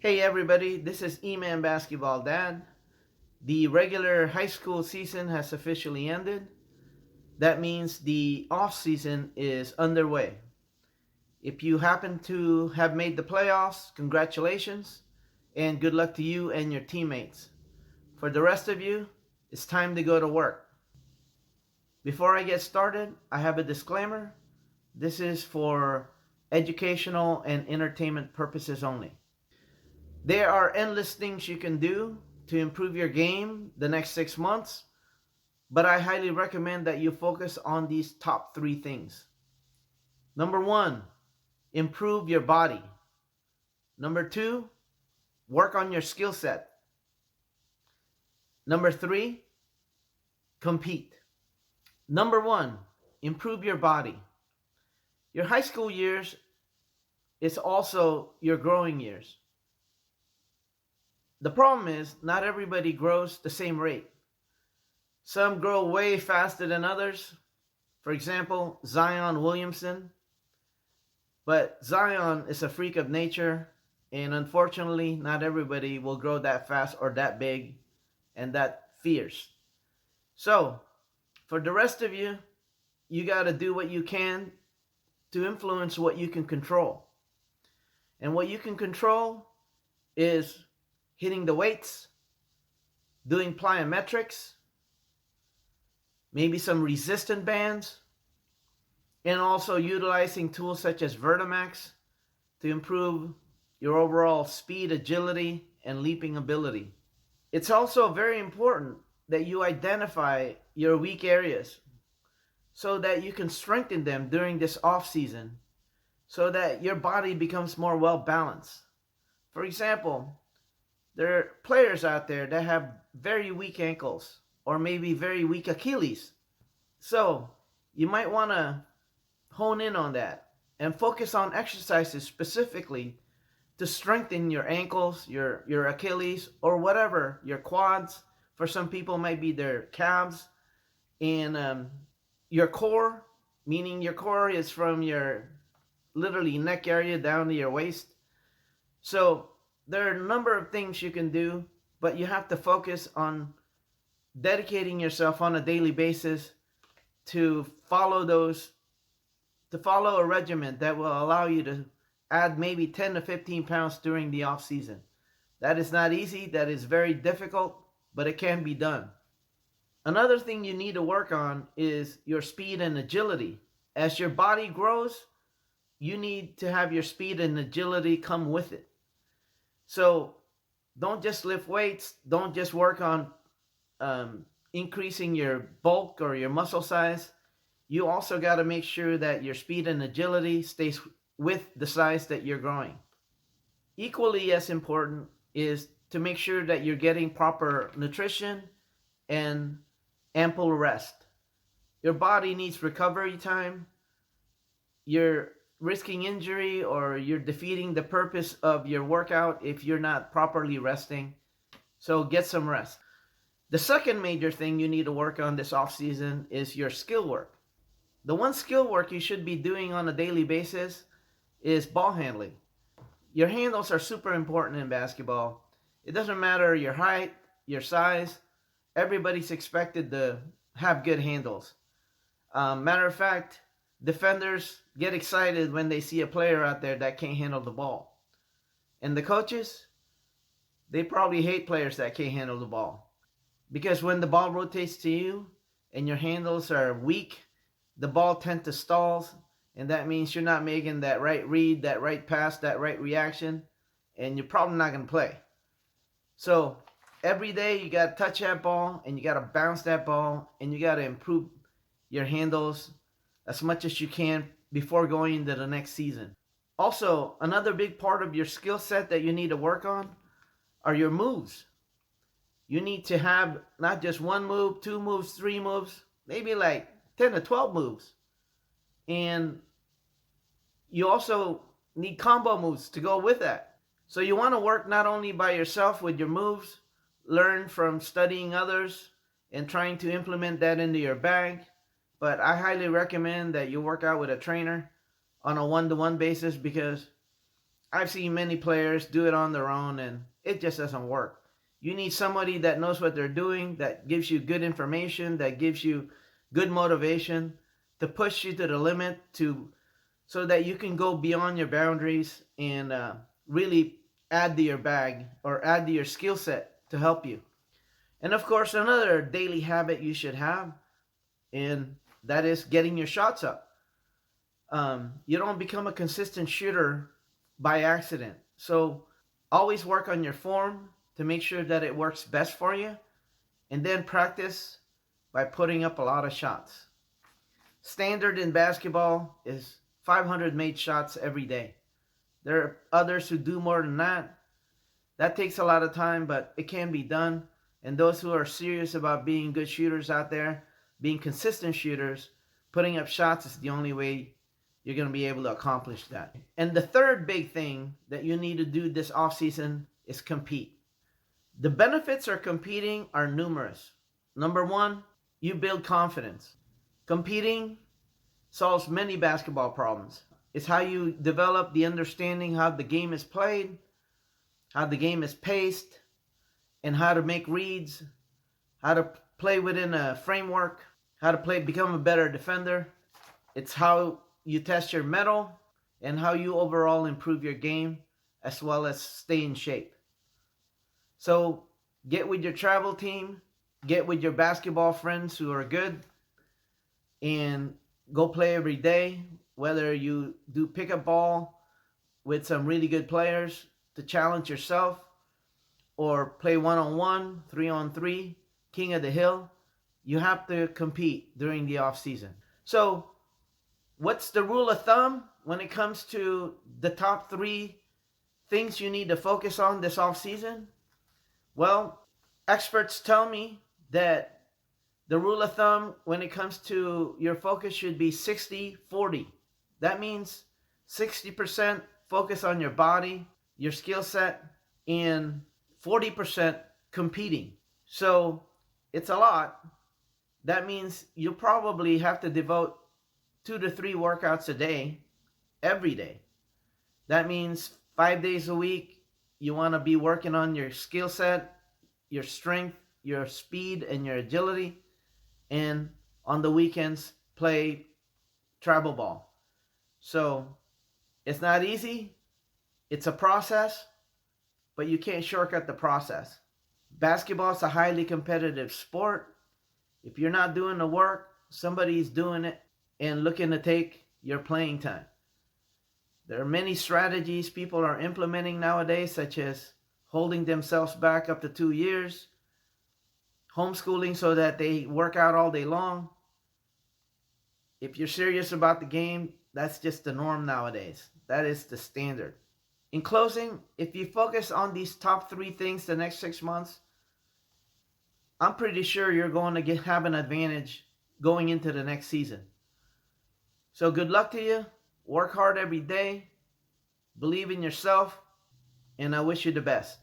Hey everybody, this is E-Man Basketball Dad. The regular high school season has officially ended. That means the off season is underway. If you happen to have made the playoffs, congratulations and good luck to you and your teammates. For the rest of you, it's time to go to work. Before I get started, I have a disclaimer. This is for educational and entertainment purposes only. There are endless things you can do to improve your game the next 6 months, but I highly recommend that you focus on these top 3 things. Number 1, improve your body. Number 2, work on your skill set. Number 3, compete. Number 1, improve your body. Your high school years is also your growing years. The problem is not everybody grows the same rate. Some grow way faster than others. For example, Zion Williamson. But Zion is a freak of nature, and unfortunately, not everybody will grow that fast or that big and that fierce. So, for the rest of you, you got to do what you can to influence what you can control. And what you can control is hitting the weights, doing plyometrics, maybe some resistant bands, and also utilizing tools such as Vertimax to improve your overall speed, agility, and leaping ability. It's also very important that you identify your weak areas so that you can strengthen them during this off season so that your body becomes more well balanced. For example, there are players out there that have very weak ankles or maybe very weak Achilles. So you might want to hone in on that and focus on exercises specifically to strengthen your ankles, your Achilles, or whatever, your quads. For some people, might be their calves, and your core, meaning your core is from your literally neck area down to your waist. So there are a number of things you can do, but you have to focus on dedicating yourself on a daily basis to follow a regimen that will allow you to add maybe 10 to 15 pounds during the off season. That is not easy, that is very difficult, but it can be done. Another thing you need to work on is your speed and agility. As your body grows, you need to have your speed and agility come with it. So don't just lift weights, don't just work on increasing your bulk or your muscle size. You also got to make sure that your speed and agility stays with the size that you're growing. Equally as important is to make sure that you're getting proper nutrition and ample rest. Your body needs recovery time. You're risking injury or you're defeating the purpose of your workout if you're not properly resting. So get some rest. The second major thing you need to work on this off season is your skill work. The one skill work you should be doing on a daily basis is ball handling. Your handles are super important in basketball. It doesn't matter your height, your size. Everybody's expected to have good handles. Matter of fact, defenders get excited when they see a player out there that can't handle the ball. And the coaches, they probably hate players that can't handle the ball. Because when the ball rotates to you and your handles are weak, the ball tends to stall, and that means you're not making that right read, that right pass, that right reaction, and you're probably not going to play. So every day you got to touch that ball, and you got to bounce that ball, and you got to improve your handles as much as you can before going into the next season. Also, another big part of your skill set that you need to work on are your moves. You need to have not just one move, 2 moves, 3 moves, maybe like 10 to 12 moves. And you also need combo moves to go with that. So you want to work not only by yourself with your moves, learn from studying others and trying to implement that into your bag, but I highly recommend that you work out with a trainer on a one-to-one basis because I've seen many players do it on their own and it just doesn't work. You need somebody that knows what they're doing, that gives you good information, that gives you good motivation to push you to the limit, to so that you can go beyond your boundaries and really add to your bag or add to your skill set to help you. And of course, another daily habit you should have, and that is getting your shots up. You don't become a consistent shooter by accident. So always work on your form to make sure that it works best for you, and then practice by putting up a lot of shots. Standard in basketball is 500 made shots every day. There are others who do more than that. That takes a lot of time, but it can be done. And those who are serious about being good shooters out there, being consistent shooters, putting up shots is the only way you're going to be able to accomplish that. And the third big thing that you need to do this offseason is compete. The benefits of competing are numerous. Number one, you build confidence. Competing solves many basketball problems. It's how you develop the understanding how the game is played, how the game is paced, and how to make reads, how to play within a framework, how to become a better defender. It's how you test your mettle and how you overall improve your game as well as stay in shape. So get with your travel team, get with your basketball friends who are good, and go play every day, whether you do pickup ball with some really good players to challenge yourself, or play one-on-one, three-on-three, king of the hill. You have to compete during the off season. So what's the rule of thumb when it comes to the top 3 things you need to focus on this off season? Well, experts tell me that the rule of thumb when it comes to your focus should be 60-40. That means 60% focus on your body, your skill set, and 40% competing. So it's a lot. That means you'll probably have to devote 2 to 3 workouts a day, every day. That means 5 days a week, you want to be working on your skill set, your strength, your speed, and your agility. And on the weekends, play travel ball. So it's not easy. It's a process, but you can't shortcut the process. Basketball is a highly competitive sport. If you're not doing the work, somebody's doing it and looking to take your playing time. There are many strategies people are implementing nowadays, such as holding themselves back up to 2 years, homeschooling so that they work out all day long. If you're serious about the game, that's just the norm nowadays. That is the standard. In closing, if you focus on these top 3 things the next 6 months, I'm pretty sure you're going to have an advantage going into the next season. So good luck to you. Work hard every day. Believe in yourself. And I wish you the best.